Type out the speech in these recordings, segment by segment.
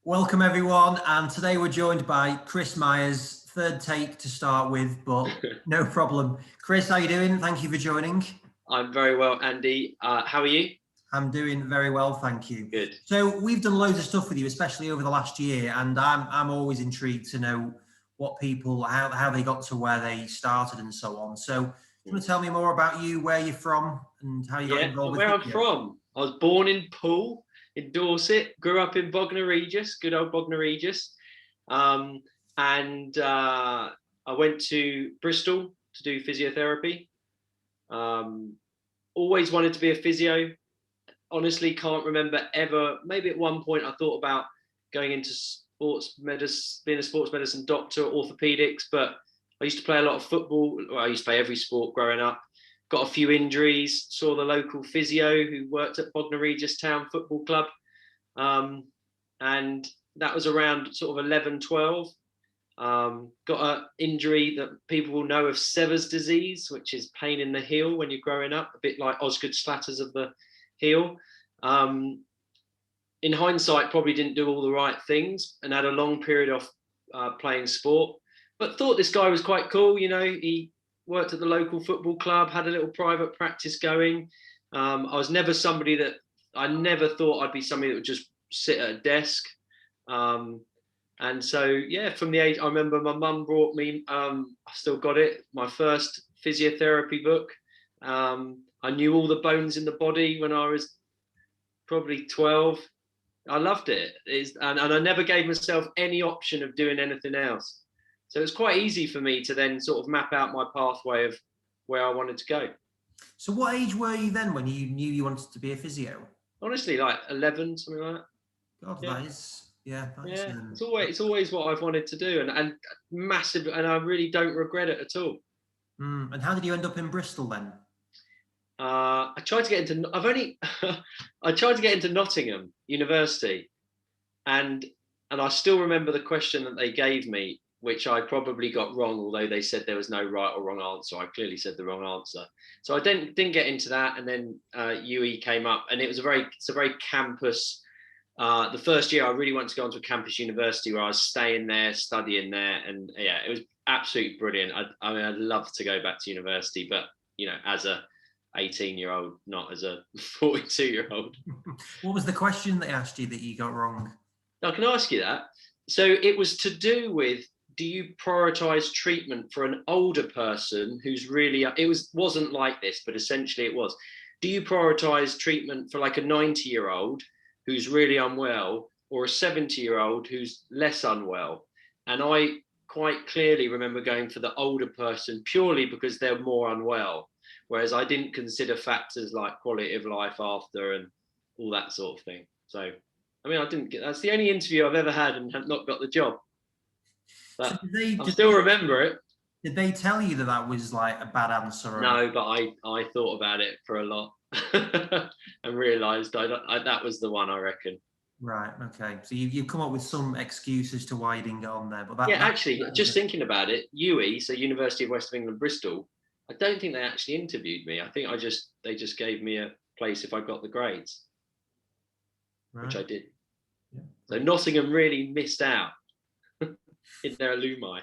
Welcome everyone, and today we're joined by Chris Myers. Third take to start with, but no problem. Chris, how are you doing? Thank you for joining. I'm very well, Andy. How are you? I'm doing very well, thank you. Good. So we've done loads of stuff with you, especially over the last year, and I'm always intrigued to know what people, how they got to where they started and so on. So do you want to tell me more about you, where you're from, and how you got involved with where physio? I'm from. I was born in Poole, in Dorset, grew up in Bognor Regis, good old Bognor Regis. And I went to Bristol to do physiotherapy. Always wanted to be a physio. Honestly, can't remember ever. Maybe at one point I thought about going into sports medicine, being a sports medicine doctor, orthopedics, but I used to play a lot of football. Well, I used to play every sport growing up. Got a few injuries, saw the local physio who worked at Bognor Regis Town Football Club. And that was around sort of 11, 12. Got an injury that people will know of Sever's disease, which is pain in the heel when you're growing up, a bit like Osgood Schlatters of the heel. In hindsight, probably didn't do all the right things and had a long period of playing sport, but thought this guy was quite cool. You know, he worked at the local football club, had a little private practice going. I was never somebody that, I never thought I'd be somebody that would just sit at a desk. And so, yeah, from the age, I remember my mum brought me, I still got it, my first physiotherapy book. I knew all the bones in the body when I was probably 12. I loved it. And I never gave myself any option of doing anything else. So it was quite easy for me to then sort of map out my pathway of where I wanted to go. So what age were you then when you knew you wanted to be a physio? Honestly, like 11, something like that. God, yeah. That is, yeah. It's always what I've wanted to do, and massive, and I really don't regret it at all. And how did you end up in Bristol then? I tried to get into. I tried to get into Nottingham University, and I still remember the question that they gave me, which I probably got wrong, although they said there was no right or wrong answer. I clearly said the wrong answer. So I didn't get into that. And then UE came up, and it's a very campus. The first year I really wanted to go into a campus university where I was staying there, studying there. And yeah, it was absolutely brilliant. I mean, I'd love to go back to university, but, you know, as a 18-year-old, not as a 42-year-old. What was the question they asked you that you got wrong? I can ask you that. So it was to do with, do you prioritize treatment for an older person who's really, wasn't like this, but essentially it was. Do you prioritize treatment for like a 90-year-old who's really unwell, or a 70-year-old who's less unwell? And I quite clearly remember going for the older person purely because they're more unwell. Whereas I didn't consider factors like quality of life after and all that sort of thing. So, I mean, that's the only interview I've ever had and have not got the job. But I still remember it. Did they tell you that was like a bad answer? No, but I thought about it for a lot and realised that was the one, I reckon. Right, okay. So you come up with some excuse as to why you didn't get on there. But actually, just thinking about it, UE, so University of West of England, Bristol, I don't think they actually interviewed me. I think they just gave me a place if I got the grades, right. Which I did. Yeah. So Nottingham really missed out in their alumni.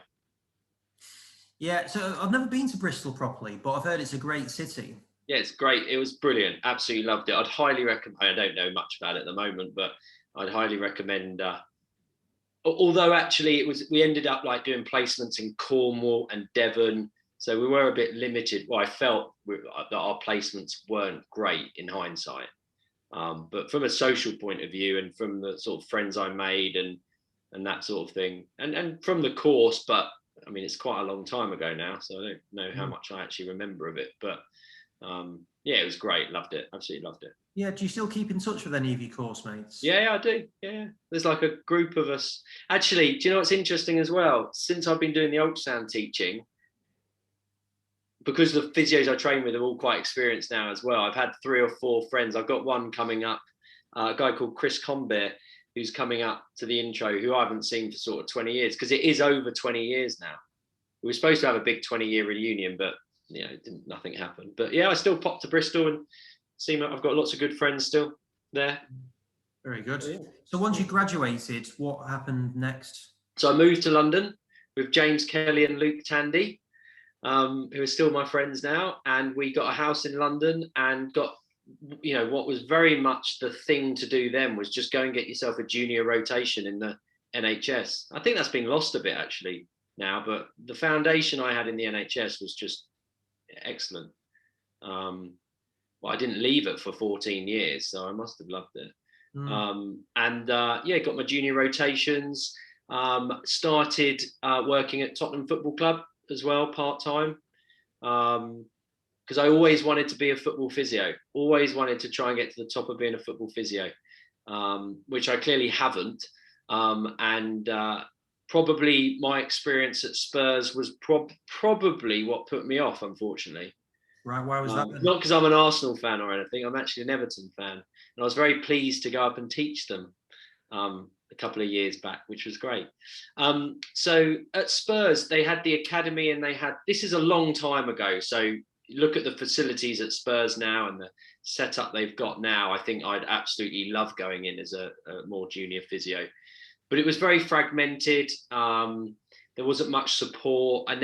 Yeah, so I've never been to Bristol properly, but I've heard it's a great city. Yeah, it's great. It was brilliant. Absolutely loved it. I'd highly recommend. I don't know much about it at the moment, but I'd highly recommend. Although actually, we ended up like doing placements in Cornwall and Devon. So we were a bit limited. Well, I felt that our placements weren't great in hindsight. But from a social point of view and from the sort of friends I made and that sort of thing, and from the course, but I mean, it's quite a long time ago now, so I don't know how much I actually remember of it. But yeah, it was great. Loved it. Absolutely loved it. Yeah. Do you still keep in touch with any of your course mates? Yeah, I do. Yeah. There's like a group of us. Actually, do you know what's interesting as well? Since I've been doing the ultrasound teaching, because the physios I train with are all quite experienced now as well, I've had 3 or 4 friends. I've got one coming up, a guy called Chris Combear, who's coming up to the intro, who I haven't seen for sort of 20 years, because it is over 20 years now. We were supposed to have a big 20-year reunion, but you know, nothing happened. But yeah, I still pop to Bristol and see. I've got lots of good friends still there. Very good. Yeah. So once you graduated, what happened next? So I moved to London with James Kelly and Luke Tandy, who are still my friends now. And we got a house in London and got, what was very much the thing to do then was just go and get yourself a junior rotation in the NHS. I think that's been lost a bit actually now, but the foundation I had in the NHS was just excellent. Well, I didn't leave it for 14 years, so I must have loved it. Got my junior rotations. Started working at Tottenham Football Club as well, part-time, because I always wanted to be a football physio, always wanted to try and get to the top of being a football physio, which I clearly haven't. Probably my experience at Spurs was probably what put me off, unfortunately. Right, why was that? Not because I'm an Arsenal fan or anything. I'm actually an Everton fan, and I was very pleased to go up and teach them a couple of years back, which was great. So at Spurs, they had the academy, and this is a long time ago. So look at the facilities at Spurs now and the setup they've got now. I think I'd absolutely love going in as a more junior physio, but it was very fragmented. There wasn't much support. I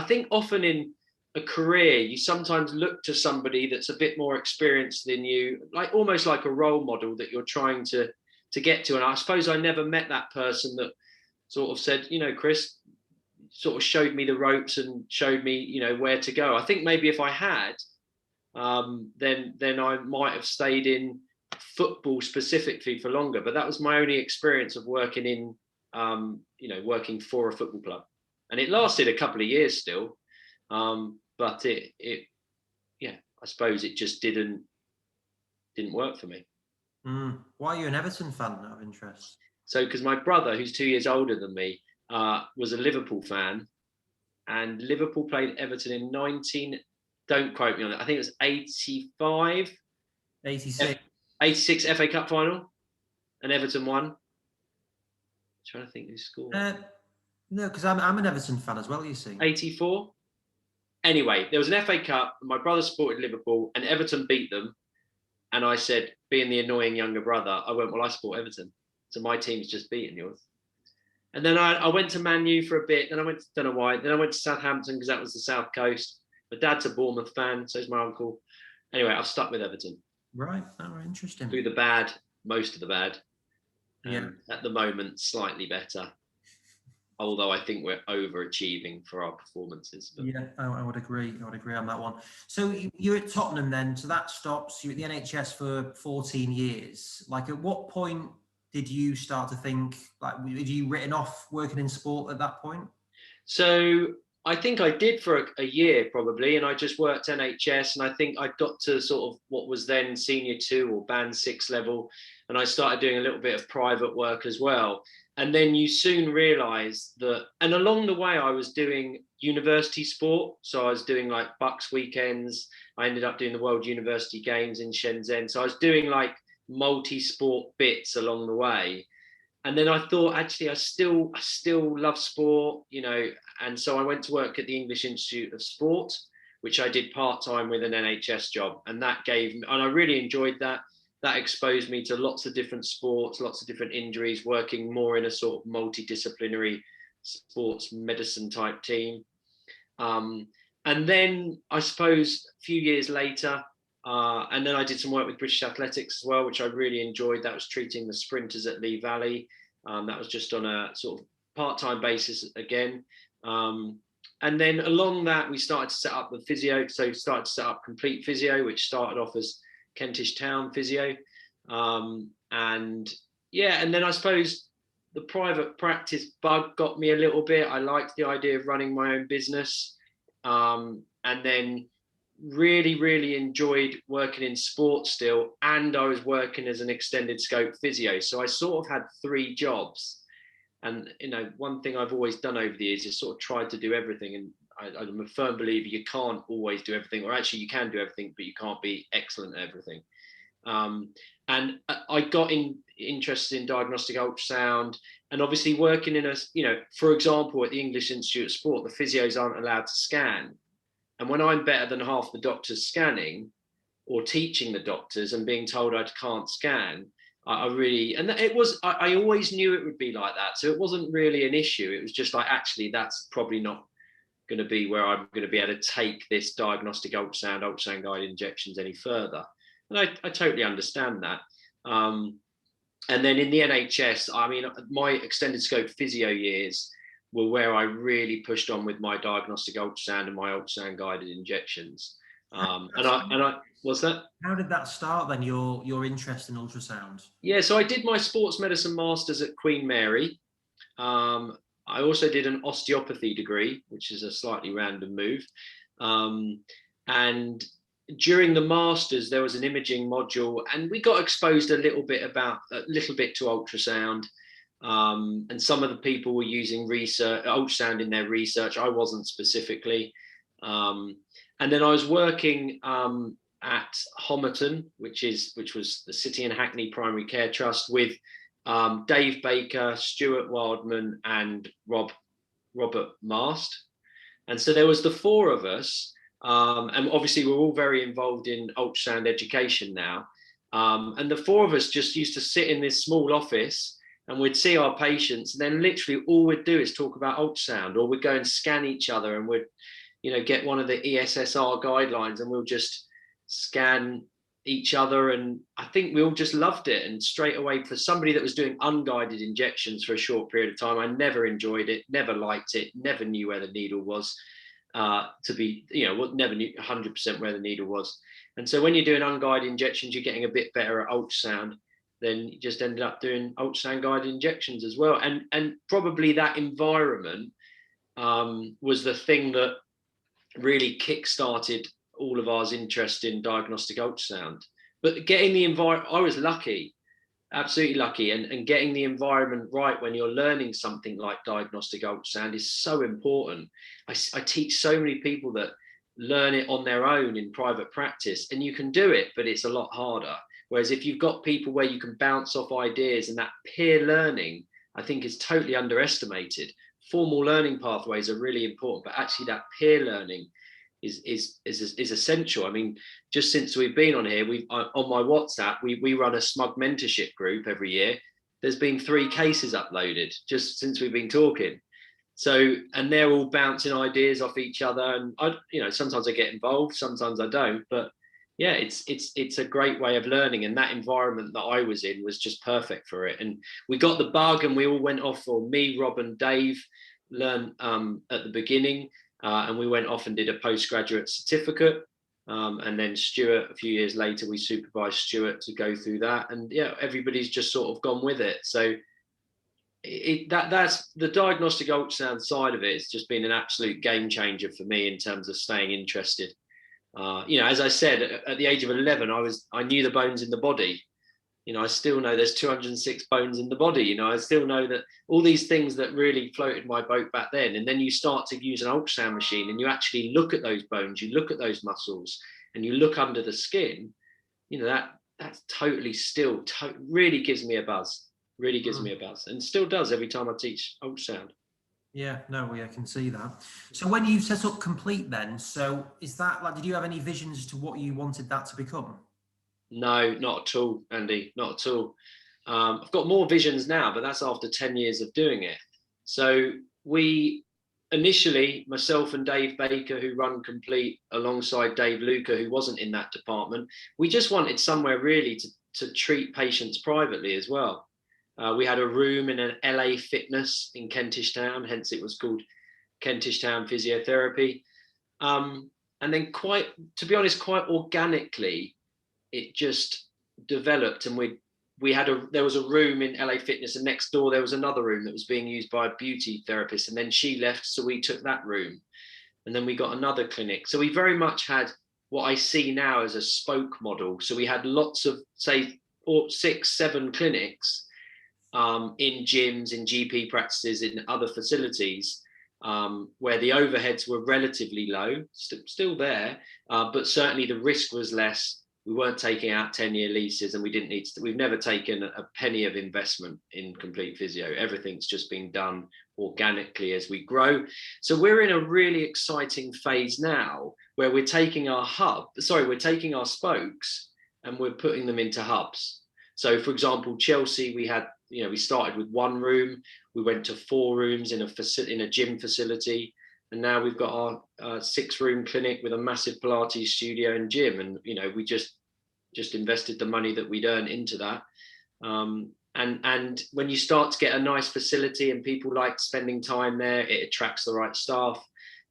think often in a career, you sometimes look to somebody that's a bit more experienced than you, like almost like a role model that you're trying to get to. And I suppose I never met that person that sort of said, Chris, sort of showed me the ropes and showed me, where to go. I think maybe if I had, then I might have stayed in football specifically for longer. But that was my only experience of working in, working for a football club, and it lasted a couple of years still. But I suppose it just didn't work for me. Why are you an Everton fan out of interest? So, because my brother, who's 2 years older than me, was a Liverpool fan, and Liverpool played Everton in don't quote me on it, I think it was 86 FA Cup final, and Everton won. I'm trying to think who scored. No, because I'm an Everton fan as well, you see. 84. Anyway, there was an FA Cup, and my brother supported Liverpool, and Everton beat them. And I said, being the annoying younger brother, I went, well, I support Everton, so my team's just beaten yours. And then I went to Man U for a bit, then I went to, don't know why, then I went to Southampton because that was the South Coast. My dad's a Bournemouth fan, so is my uncle. Anyway, I've stuck with Everton. Right, interesting. Through the bad, most of the bad. Yeah. At the moment, slightly better. Although I think we're overachieving for our performances. But. Yeah, I would agree. I would agree on that one. So you're at Tottenham then, so that stops. You're at the NHS for 14 years. Like, at what point did you start to think, like, had you written off working in sport at that point? So I think I did for a year probably, and I just worked NHS, and I think I got to sort of what was then Senior 2 or Band 6 level, and I started doing a little bit of private work as well. And then you soon realise that, and along the way I was doing university sport. So I was doing like Bucks weekends. I ended up doing the World University Games in Shenzhen. So I was doing like multi-sport bits along the way. And then I thought, actually, I still love sport, and so I went to work at the English Institute of Sport, which I did part-time with an NHS job. And that and I really enjoyed that. That exposed me to lots of different sports, lots of different injuries, working more in a sort of multidisciplinary sports medicine type team. And then I suppose a few years later, and then I did some work with British Athletics as well, which I really enjoyed. That was treating the sprinters at Lee Valley. That was just on a sort of part-time basis again. And then along that, we started to set up the physio. So we started to set up Complete Physio, which started off as Kentish Town Physio. And then I suppose the private practice bug got me a little bit. I liked the idea of running my own business. And then really, really enjoyed working in sports still. And I was working as an extended scope physio. So I sort of had 3 jobs. And, one thing I've always done over the years is sort of tried to do everything. And I'm a firm believer you can't always do everything, or actually you can do everything, but you can't be excellent at everything. And I got interested in diagnostic ultrasound, and obviously working in for example, at the English Institute of Sport, the physios aren't allowed to scan. And when I'm better than half the doctors scanning or teaching the doctors and being told I can't scan, I really, and it was, I always knew it would be like that. So it wasn't really an issue. It was just like, actually, that's probably not going to be where I'm going to be able to take this diagnostic ultrasound guided injections any further. And I totally understand that. And then in the NHS, I mean, my extended scope physio years were where I really pushed on with my diagnostic ultrasound and my ultrasound guided injections. What's that? How did that start then? Your interest in ultrasound? Yeah, so I did my sports medicine masters at Queen Mary. I also did an osteopathy degree, which is a slightly random move. And during the masters, there was an imaging module, and we got exposed a little bit to ultrasound. And some of the people were using ultrasound in their research. I wasn't specifically. And then I was working at Homerton, which was the City and Hackney Primary Care Trust, with Dave Baker, Stuart Wildman, and Robert Mast. And so there was the four of us, and obviously we're all very involved in ultrasound education now. And the four of us just used to sit in this small office, and we'd see our patients, and then literally all we'd do is talk about ultrasound, or we'd go and scan each other, and we'd, get one of the ESSR guidelines, and we'll just scan each other. And I think we all just loved it. And straight away, for somebody that was doing unguided injections for a short period of time, I never enjoyed it, never liked it, never knew where the needle was, never knew 100% where the needle was. And so when you're doing unguided injections, you're getting a bit better at ultrasound. Then you just ended up doing ultrasound guided injections as well. And probably that environment was the thing that really kick-started all of our interest in diagnostic ultrasound. But getting the environment, I was lucky, absolutely lucky. And getting the environment right when you're learning something like diagnostic ultrasound is so important. I teach so many people that learn it on their own in private practice, and you can do it, but it's a lot harder. Whereas if you've got people where you can bounce off ideas, and that peer learning, I think, is totally underestimated. Formal learning pathways are really important, but actually that peer learning is essential. I mean, just since we've been on here, on my WhatsApp, we run a SMUG mentorship group every year. There's been 3 cases uploaded just since we've been talking. So, and they're all bouncing ideas off each other. And sometimes I get involved, sometimes I don't. But yeah, it's a great way of learning. And that environment that I was in was just perfect for it. And we got the bug, and we all went off, or me, Rob, and Dave learned at the beginning. And we went off and did a postgraduate certificate. And then Stuart, a few years later, we supervised Stuart to go through that. And yeah, everybody's just sort of gone with it. So that's the diagnostic ultrasound side of it. It's just been an absolute game changer for me in terms of staying interested. As I said, at the age of 11, I knew the bones in the body. I still know there's 206 bones in the body. I still know that all these things that really floated my boat back then. And then you start to use an ultrasound machine, and you actually look at those bones, you look at those muscles, and you look under the skin. That's totally still really gives me a buzz. Really gives me a buzz, and still does every time I teach ultrasound. Yeah, no, I can see that. So when you set up Complete then, so is that did you have any visions as to what you wanted that to become? No, not at all, Andy, not at all. I've got more visions now, but that's after 10 years of doing it. So we initially, myself and Dave Baker, who run Complete alongside Dave Luca, who wasn't in that department, we just wanted somewhere really to treat patients privately as well. We had a room in an LA Fitness in Kentish Town, hence it was called Kentish Town Physiotherapy. And then quite organically, it just developed, and there was a room in LA Fitness, and next door there was another room that was being used by a beauty therapist, and then she left, so we took that room, and then we got another clinic. So we very much had what I see now as a spoke model. So we had lots of, say, 6, 7 clinics in gyms, in GP practices, in other facilities, where the overheads were relatively low, still there, but certainly the risk was less. We weren't taking out 10-year leases, and we've never taken a penny of investment in Complete Physio. Everything's just been done organically as we grow. So we're in a really exciting phase now where we're taking our spokes and we're putting them into hubs. So, for example, Chelsea, we started with 1 room, we went to 4 rooms in a gym facility, and now we've got our 6-room clinic with a massive Pilates studio and gym. And we just invested the money that we'd earned into that. And when you start to get a nice facility and people like spending time there, it attracts the right staff,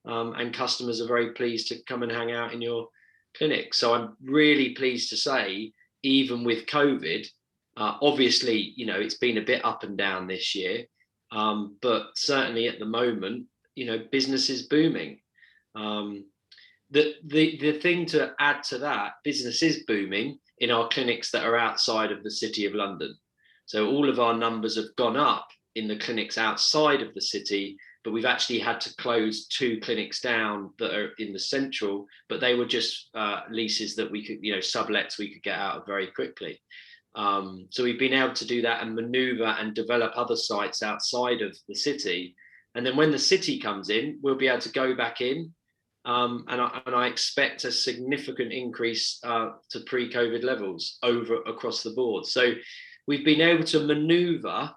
and customers are very pleased to come and hang out in your clinic. So I'm really pleased to say, even with COVID, obviously, it's been a bit up and down this year, but certainly at the moment, business is booming. The thing to add to that, business is booming in our clinics that are outside of the City of London. So all of our numbers have gone up in the clinics outside of the city, but we've actually had to close 2 clinics down that are in the central, but they were just leases that we could, sublets we could get out of very quickly. So we've been able to do that and maneuver and develop other sites outside of the city. And then when the city comes in, we'll be able to go back in. And I expect a significant increase to pre-COVID levels across the board. So we've been able to maneuver,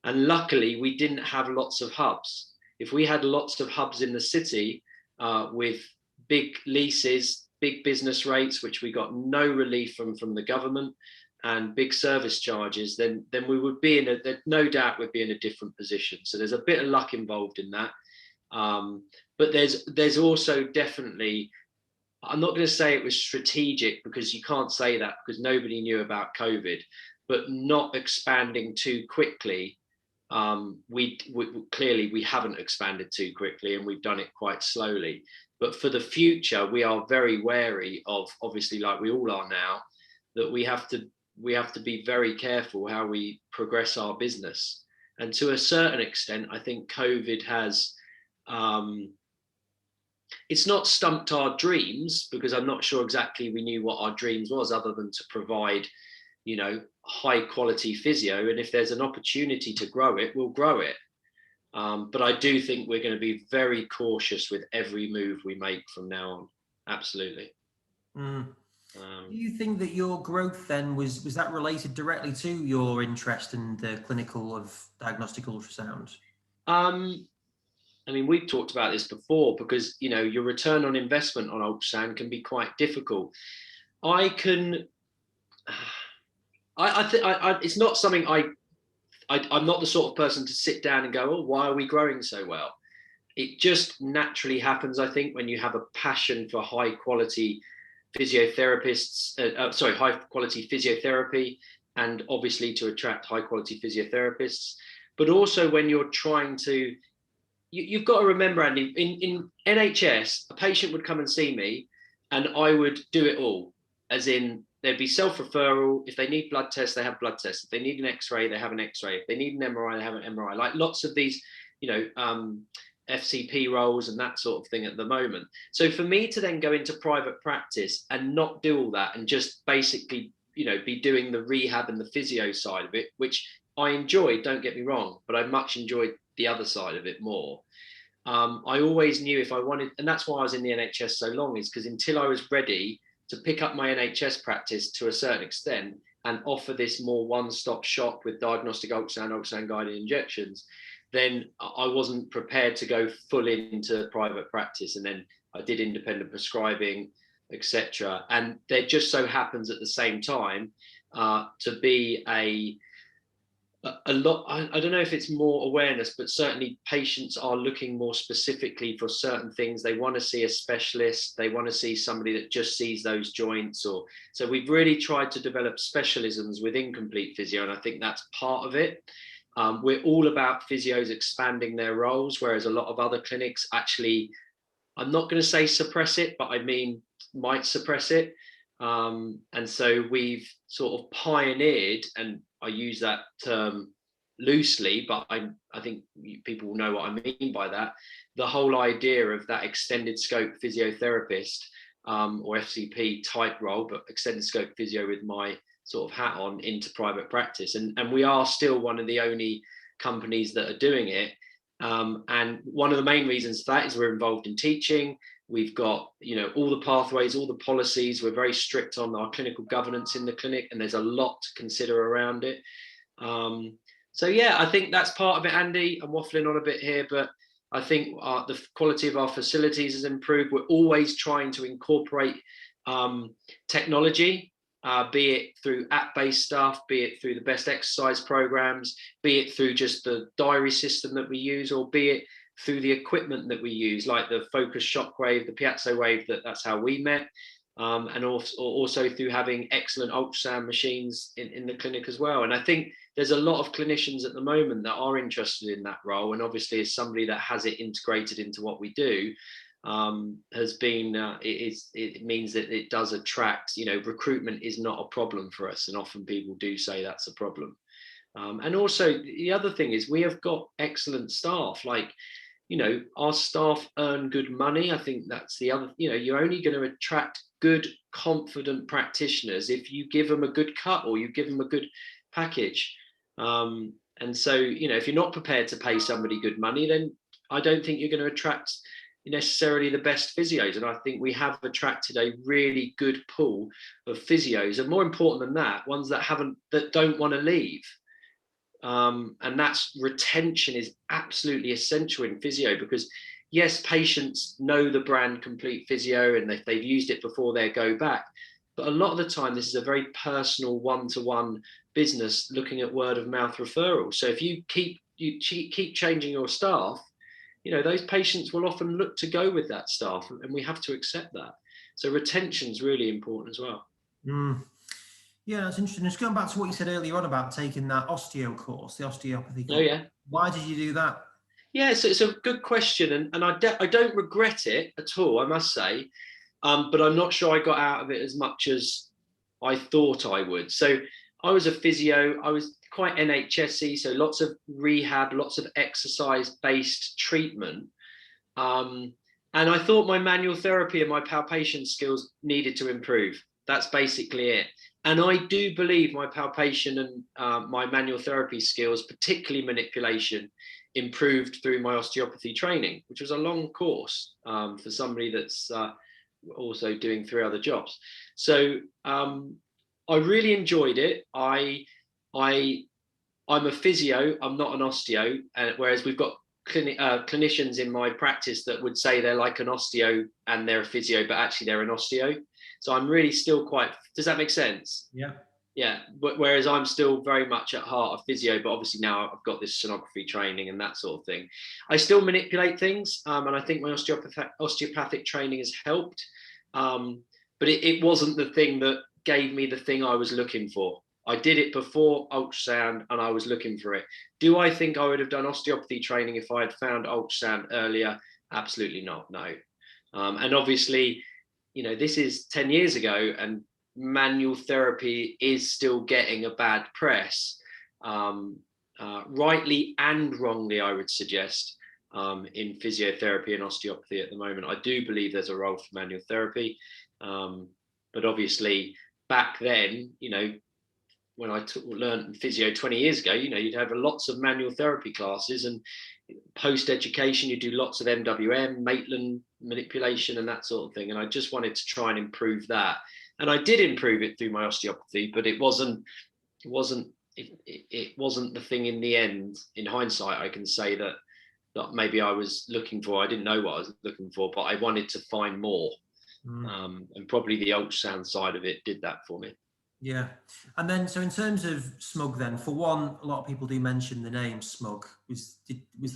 and luckily we didn't have lots of hubs. If we had lots of hubs in the city with big leases, big business rates, which we got no relief from the government, and big service charges, then we would be no doubt we'd be in a different position. So there's a bit of luck involved in that. But there's also definitely, I'm not going to say it was strategic, because you can't say that because nobody knew about COVID, but not expanding too quickly. We clearly we haven't expanded too quickly, and we've done it quite slowly. But for the future, we are very wary of, obviously, like we all are now, that we have to be very careful how we progress our business. And to a certain extent, I think COVID has, it's not stumped our dreams, because I'm not sure exactly we knew what our dreams was, other than to provide, high quality physio. And if there's an opportunity to grow it, we'll grow it. But I do think we're going to be very cautious with every move we make from now on. Absolutely. Do you think that your growth then was that related directly to your interest in the clinical of diagnostic ultrasound? I mean, we've talked about this before, because your return on investment on ultrasound can be quite difficult. It's not something I'm not the sort of person to sit down and go, oh, why are we growing so well? It just naturally happens, I think, when you have a passion for high quality high quality physiotherapy, and obviously to attract high quality physiotherapists, but also when you're trying to, you've got to remember, Andy, in NHS, a patient would come and see me and I would do it all, as in there'd be self-referral. If they need blood tests, they have blood tests. If they need an X-ray, they have an X-ray. If they need an MRI, they have an MRI. Like lots of these, FCP roles and that sort of thing at the moment. So for me to then go into private practice and not do all that, and just basically, be doing the rehab and the physio side of it, which I enjoyed, don't get me wrong, but I much enjoyed the other side of it more. I always knew if I wanted, and that's why I was in the NHS so long, is because until I was ready to pick up my NHS practice to a certain extent and offer this more one-stop shop with diagnostic ultrasound guided injections, then I wasn't prepared to go full into private practice. And then I did independent prescribing, etc. And there just so happens at the same time to be a lot, I don't know if it's more awareness, but certainly patients are looking more specifically for certain things. They want to see a specialist. They want to see somebody that just sees those joints. So we've really tried to develop specialisms within complete physio, and I think that's part of it. We're all about physios expanding their roles, whereas a lot of other clinics actually, I'm not going to say suppress it, but I mean might suppress it. And so we've sort of pioneered, and I use that term loosely, but I think people will know what I mean by that, the whole idea of that extended scope physiotherapist or FCP type role, but extended scope physio with my sort of hat on into private practice. And we are still one of the only companies that are doing it. And one of the main reasons for that is we're involved in teaching. We've got, all the pathways, all the policies. We're very strict on our clinical governance in the clinic, and there's a lot to consider around it. So yeah, I think that's part of it, Andy. I'm waffling on a bit here, but I think the quality of our facilities has improved. We're always trying to incorporate technology, be it through app-based stuff, be it through the best exercise programs, be it through just the diary system that we use, or be it through the equipment that we use, like the Focus Shockwave, the Piezo Wave, that's how we met. And also through having excellent ultrasound machines in the clinic as well. And I think there's a lot of clinicians at the moment that are interested in that role. And obviously, as somebody that has it integrated into what we do, it means that it does attract, recruitment is not a problem for us. And often people do say that's a problem. And also the other thing is we have got excellent staff. Like, our staff earn good money. I think that's the other, you're only going to attract good, confident practitioners if you give them a good cut or you give them a good package. And so, if you're not prepared to pay somebody good money, then I don't think you're going to attract necessarily the best physios. And I think we have attracted a really good pool of physios, and more important than that, ones that don't want to leave. And that's retention is absolutely essential in physio, because yes, patients know the brand Complete Physio and they've used it before they go back. But a lot of the time, this is a very personal one-to-one business looking at word of mouth referrals. So if you keep changing your staff, those patients will often look to go with that staff, and we have to accept that. So retention is really important as well. Yeah, that's interesting. Just going back to what you said earlier on about taking that osteo course, the osteopathy course. Oh, yeah. Why did you do that? Yeah, so it's a good question, and I don't regret it at all, I must say, but I'm not sure I got out of it as much as I thought I would. So I was a physio. I was quite NHSy, so lots of rehab, lots of exercise-based treatment, and I thought my manual therapy and my palpation skills needed to improve. That's basically it. And I do believe my palpation and my manual therapy skills, particularly manipulation, improved through my osteopathy training, which was a long course for somebody that's also doing 3 other jobs. So I really enjoyed it. I'm a physio, I'm not an osteo, whereas we've got clinicians in my practice that would say they're like an osteo and they're a physio, but actually they're an osteo. So I'm really still does that make sense? Yeah. Yeah, but whereas I'm still very much at heart a physio, but obviously now I've got this sonography training and that sort of thing. I still manipulate things, and I think my osteopathic training has helped, but it wasn't the thing that gave me the thing I was looking for. I did it before ultrasound and I was looking for it. Do I think I would have done osteopathy training if I had found ultrasound earlier? Absolutely not, no. And obviously, this is 10 years ago, and manual therapy is still getting a bad press, rightly and wrongly, I would suggest, in physiotherapy and osteopathy at the moment. I do believe there's a role for manual therapy, but obviously back then, when I learned physio 20 years ago, you'd have lots of manual therapy classes, and post-education, you do lots of MWM, Maitland manipulation and that sort of thing. And I just wanted to try and improve that. And I did improve it through my osteopathy, but it wasn't the thing in the end. In hindsight, I can say that maybe I was looking for. I didn't know what I was looking for, but I wanted to find more. And probably the ultrasound side of it did that for me. Yeah. And then, so in terms of SMUG then, for one, a lot of people do mention the name SMUG. Was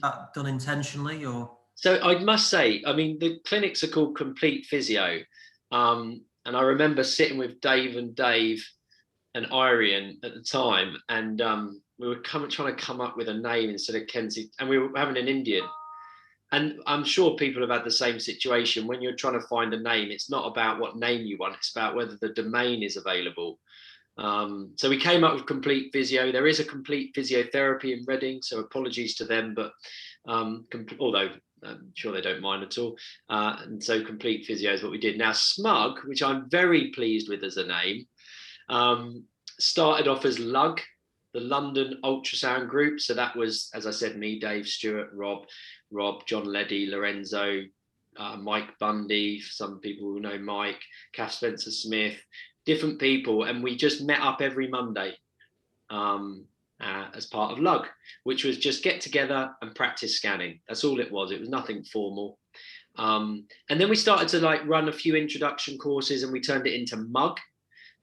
that done intentionally, or? So I must say, I mean, the clinics are called Complete Physio. And I remember sitting with Dave and Irian at the time, and we were trying to come up with a name instead of Kenzie, and we were having an Indian. And I'm sure people have had the same situation. When you're trying to find a name, it's not about what name you want, it's about whether the domain is available. So we came up with Complete Physio. There is a Complete Physiotherapy in Reading, so apologies to them, but although I'm sure they don't mind at all. And so Complete Physio is what we did. Now SMUG, which I'm very pleased with as a name, started off as LUG, the London Ultrasound Group. So that was, as I said, me, Dave, Stuart, Rob, John Leddy, Lorenzo, Mike Bundy, some people who know Mike, Kath Spencer Smith, different people, and we just met up every Monday as part of LUG, which was just get together and practice scanning. That's all it was. It was nothing formal. And then we started to like run a few introduction courses, and we turned it into MUG,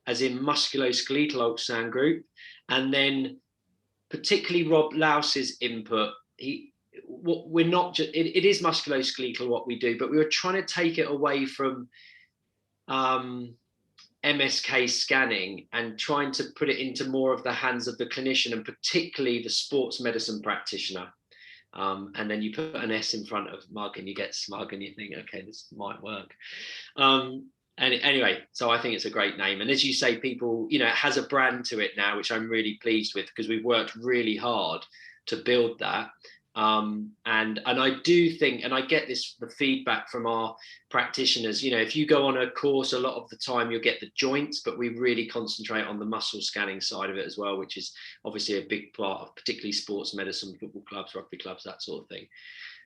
as in musculoskeletal ultrasound group. And then particularly Rob Laus's input, we're not just, it is musculoskeletal what we do, but we were trying to take it away from MSK scanning and trying to put it into more of the hands of the clinician, and particularly the sports medicine practitioner. And then you put an S in front of MUG and you get SMUG, and you think, okay, this might work. And anyway, so I think it's a great name. And as you say, people, you know, it has a brand to it now, which I'm really pleased with, because we've worked really hard to build that. And I do think, and I get this, the feedback from our practitioners, you know, if you go on a course, a lot of the time you'll get the joints, but we really concentrate on the muscle scanning side of it as well, which is obviously a big part of particularly sports medicine, football clubs, rugby clubs, that sort of thing.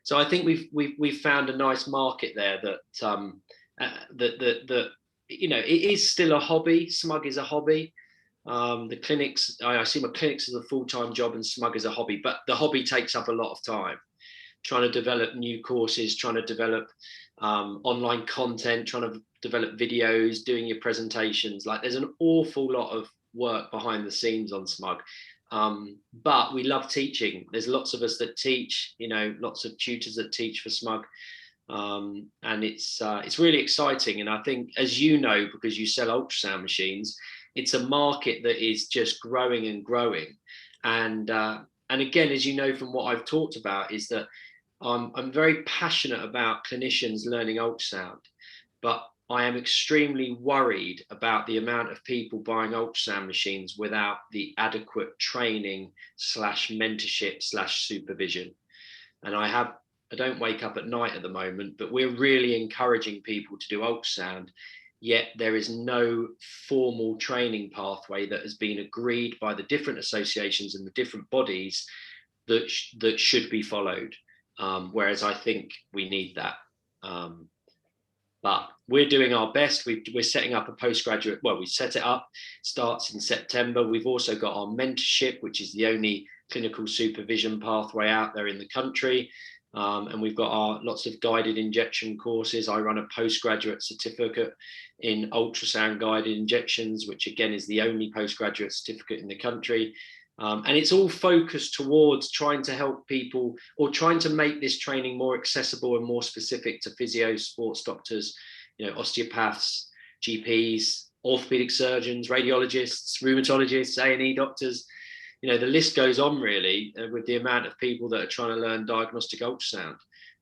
So I think we've found a nice market there that that you know, it is still a hobby. SMUG is a hobby. The clinics, I see my clinics as a full-time job, and SMUG is a hobby, but the hobby takes up a lot of time. Trying to develop new courses, trying to develop online content, trying to develop videos, doing your presentations. Like, there's an awful lot of work behind the scenes on SMUG. But we love teaching. There's lots of us that teach, you know, lots of tutors that teach for SMUG. And it's really exciting. And I think, as you know, because you sell ultrasound machines, it's a market that is just growing and growing. And again, as you know from what I've talked about, is that I'm very passionate about clinicians learning ultrasound, but I am extremely worried about the amount of people buying ultrasound machines without the adequate training / mentorship / supervision. And I don't wake up at night at the moment, but we're really encouraging people to do ultrasound, yet there is no formal training pathway that has been agreed by the different associations and the different bodies that should be followed. Whereas I think we need that. But we're doing our best. We're setting up a postgraduate, well, we set it up, starts in September. We've also got our mentorship, which is the only clinical supervision pathway out there in the country. And we've got our lots of guided injection courses. I run a postgraduate certificate in ultrasound guided injections, which again is the only postgraduate certificate in the country. And it's all focused towards trying to help people, or trying to make this training more accessible and more specific to physios, sports doctors, you know, osteopaths, GPs, orthopedic surgeons, radiologists, rheumatologists, A&E doctors. You know, the list goes on really with the amount of people that are trying to learn diagnostic ultrasound.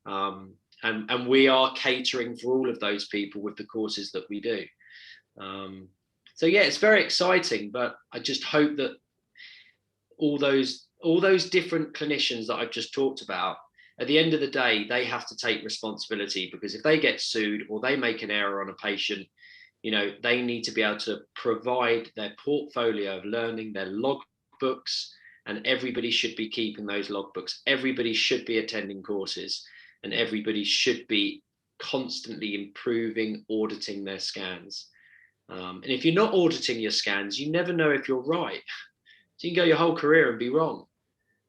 And we are catering for all of those people with the courses that we do. So yeah, it's very exciting, but I just hope that all those different clinicians that I've just talked about, at the end of the day, they have to take responsibility, because if they get sued or they make an error on a patient, you know, they need to be able to provide their portfolio of learning, their logbooks, and everybody should be keeping those logbooks. Everybody should be attending courses, and everybody should be constantly improving, auditing their scans. And if you're not auditing your scans, you never know if you're right. So you can go your whole career and be wrong.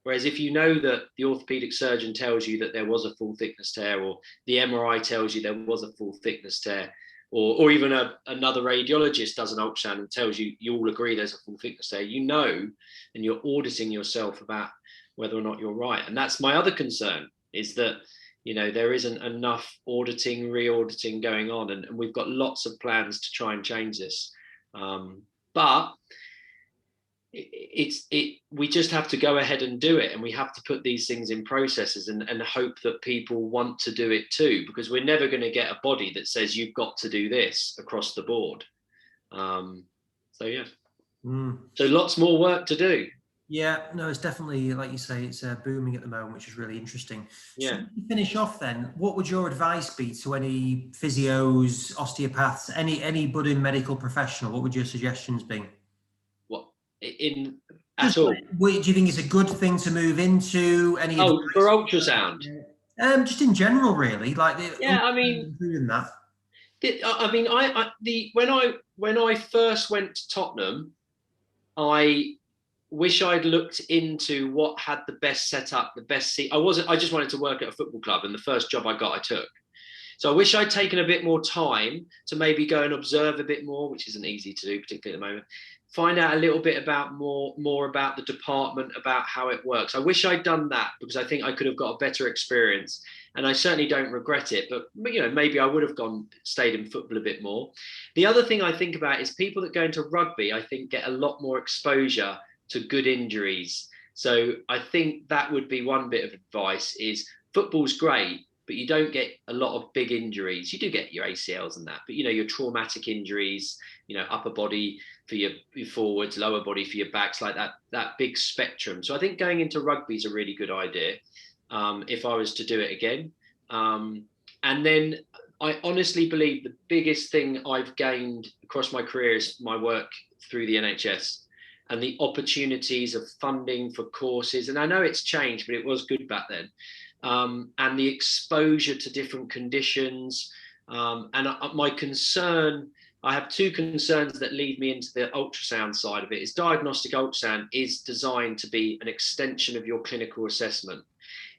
Whereas if you know that the orthopedic surgeon tells you that there was a full thickness tear, or the MRI tells you there was a full thickness tear, or even another radiologist does an ultrasound and tells you, you all agree there's a full thickness tear, you know, and you're auditing yourself about whether or not you're right. And that's my other concern, is that, you know, there isn't enough auditing, re-auditing going on, and we've got lots of plans to try and change this. But we just have to go ahead and do it, and we have to put these things in processes and hope that people want to do it too, because we're never going to get a body that says you've got to do this across the board. So yeah, so lots more work to do. Yeah, no, it's definitely, like you say, it's booming at the moment, which is really interesting. Yeah. So to finish off then, what would your advice be to any physios, osteopaths, any budding medical professional? What would your suggestions be? Do you think it's a good thing to move into? For ultrasound? Just in general, really, like Yeah, I mean, including that. when I first went to Tottenham, I wish I'd looked into what had the best setup, the best seat. I just wanted to work at a football club, and the first job I got, I took. So I wish I'd taken a bit more time to maybe go and observe a bit more, which isn't easy to do, particularly at the moment. Find out a little bit about more about the department, about how it works. I wish I'd done that, because I think I could have got a better experience, and I certainly don't regret it. But maybe I would have stayed in football a bit more. The other thing I think about is people that go into rugby, I think, get a lot more exposure to good injuries. So I think that would be one bit of advice: is football's great, but you don't get a lot of big injuries. You do get your ACLs and that, but your traumatic injuries, upper body for your forwards, lower body for your backs, like that big spectrum. So I think going into rugby is a really good idea, if I was to do it again. And then I honestly believe the biggest thing I've gained across my career is my work through the NHS and the opportunities of funding for courses. And I know it's changed, but it was good back then. And the exposure to different conditions. My concern, I have two concerns that lead me into the ultrasound side of it. Is diagnostic ultrasound is designed to be an extension of your clinical assessment.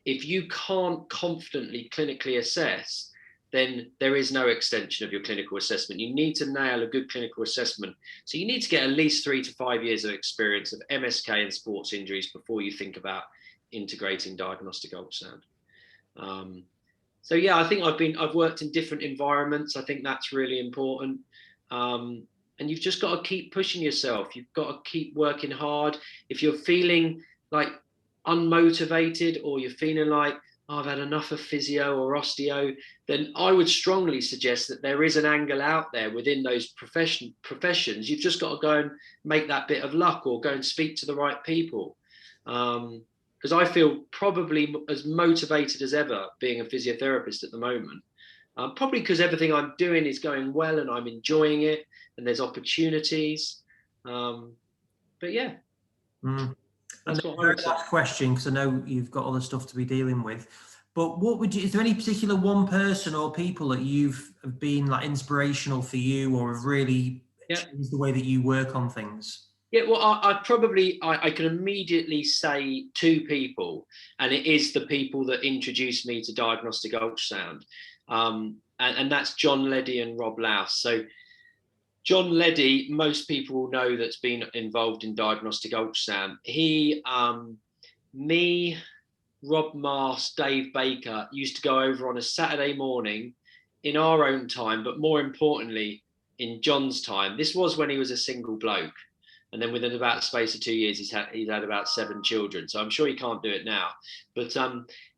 If you can't confidently clinically assess, then there is no extension of your clinical assessment. You need to nail a good clinical assessment. So you need to get at least 3 to 5 years of experience of MSK and sports injuries before you think about integrating diagnostic ultrasound. So yeah, I think I've worked in different environments. I think that's really important. And you've just got to keep pushing yourself. You've got to keep working hard. If you're feeling like unmotivated, or you're feeling like, I've had enough of physio or osteo, then I would strongly suggest that there is an angle out there within those professions. You've just got to go and make that bit of luck, or go and speak to the right people. Because I feel probably as motivated as ever being a physiotherapist at the moment. Probably because everything I'm doing is going well and I'm enjoying it, and there's opportunities. But yeah. And the very last question, because I know you've got other stuff to be dealing with, but is there any particular one person or people that have been like inspirational for you, or have really changed the way that you work on things? Yeah, well, I can immediately say two people, and it is the people that introduced me to diagnostic ultrasound. And that's John Leddy and Rob Laus. So John Leddy, most people will know, that's been involved in diagnostic ultrasound. He, me, Rob Mars, Dave Baker used to go over on a Saturday morning in our own time, but more importantly, in John's time. This was when he was a single bloke. And then within about the space of 2 years, he's had about 7 children. So I'm sure he can't do it now. But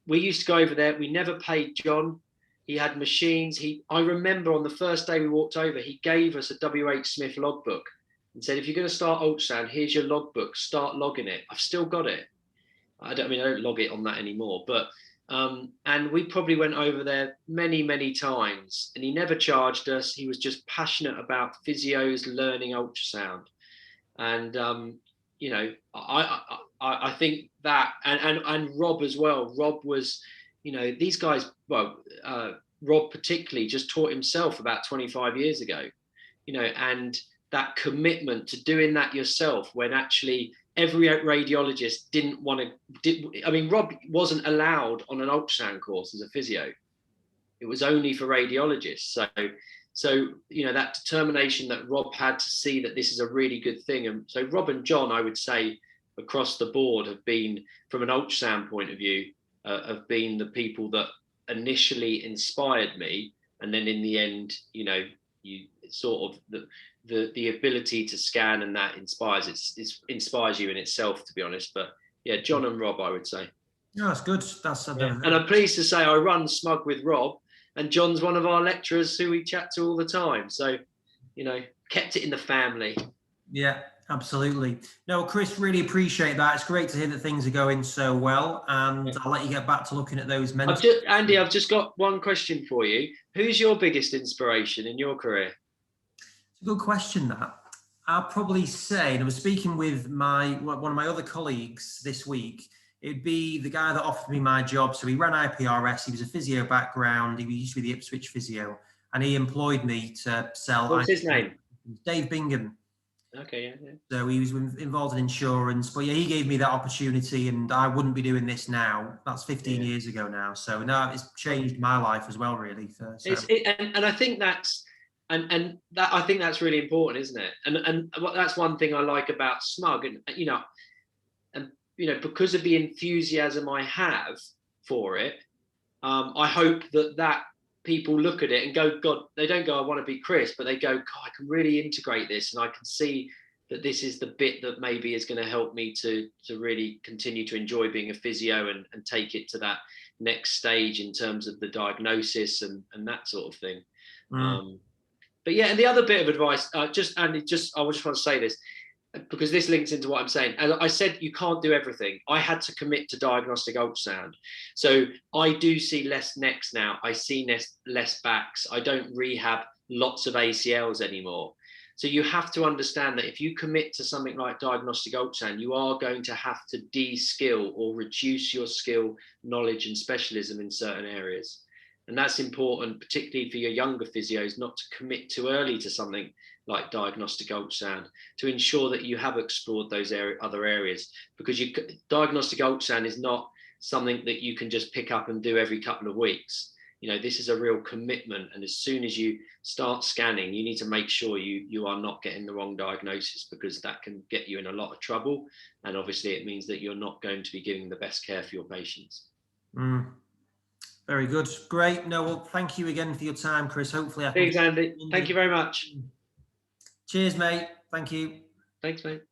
we used to go over there. We never paid John. He had machines. I remember on the first day we walked over, he gave us a WH Smith logbook and said, if you're going to start ultrasound, here's your logbook. Start logging it. I've still got it. I don't log it on that anymore. But and we probably went over there many, many times. And he never charged us. He was just passionate about physios learning ultrasound. And I think that, and Rob as well. Rob was, these guys. Well, Rob particularly just taught himself about 25 years ago, and that commitment to doing that yourself when actually every radiologist didn't want to. I mean, Rob wasn't allowed on an ultrasound course as a physio. It was only for radiologists. So, that determination that Rob had to see that this is a really good thing. And so Rob and John, I would say, across the board have been, from an ultrasound point of view, have been the people that initially inspired me. And then in the end, you sort of the ability to scan, and that inspires you in itself, to be honest. But yeah, John and Rob, I would say. No, that's good. And I'm pleased to say I run SMUG with Rob. And John's one of our lecturers who we chat to all the time. So, kept it in the family. Yeah, absolutely. No, Chris, really appreciate that. It's great to hear that things are going so well. And I'll let you get back to looking at those mental. Andy, I've just got one question for you. Who's your biggest inspiration in your career? It's a good question, that. I'll probably say, and I was speaking with one of my other colleagues this week. It'd be the guy that offered me my job. So he ran IPRS. He was a physio background. He used to be the Ipswich physio, and he employed me to sell. What's his name? Dave Bingham. Okay, yeah. So he was involved in insurance, but yeah, he gave me that opportunity, and I wouldn't be doing this now. That's 15 years ago now. So no, it's changed my life as well, really. And I think that's and that I think that's really important, isn't it? And that's one thing I like about SMUG, and because of the enthusiasm I have for it, I hope that people look at it and go, God, they don't go, I want to be Chris, but they go, God, I can really integrate this, and I can see that this is the bit that maybe is going to help me to really continue to enjoy being a physio and take it to that next stage in terms of the diagnosis and that sort of thing. But yeah, and the other bit of advice, I just want to say this, because this links into what I'm saying. As I said, you can't do everything. I had to commit to diagnostic ultrasound. So I do see less necks now. I see less backs. I don't rehab lots of ACLs anymore. So you have to understand that if you commit to something like diagnostic ultrasound, you are going to have to de-skill or reduce your skill, knowledge, and specialism in certain areas. And that's important, particularly for your younger physios, not to commit too early to something like diagnostic ultrasound, to ensure that you have explored those other areas, because diagnostic ultrasound is not something that you can just pick up and do every couple of weeks. This is a real commitment, and as soon as you start scanning, you need to make sure you are not getting the wrong diagnosis, because that can get you in a lot of trouble, and obviously it means that you're not going to be giving the best care for your patients. Very good. Great. No, well, thank you again for your time, Chris. Hopefully I can... Thanks, Andy. Thank you very much. Cheers, mate. Thank you. Thanks, mate.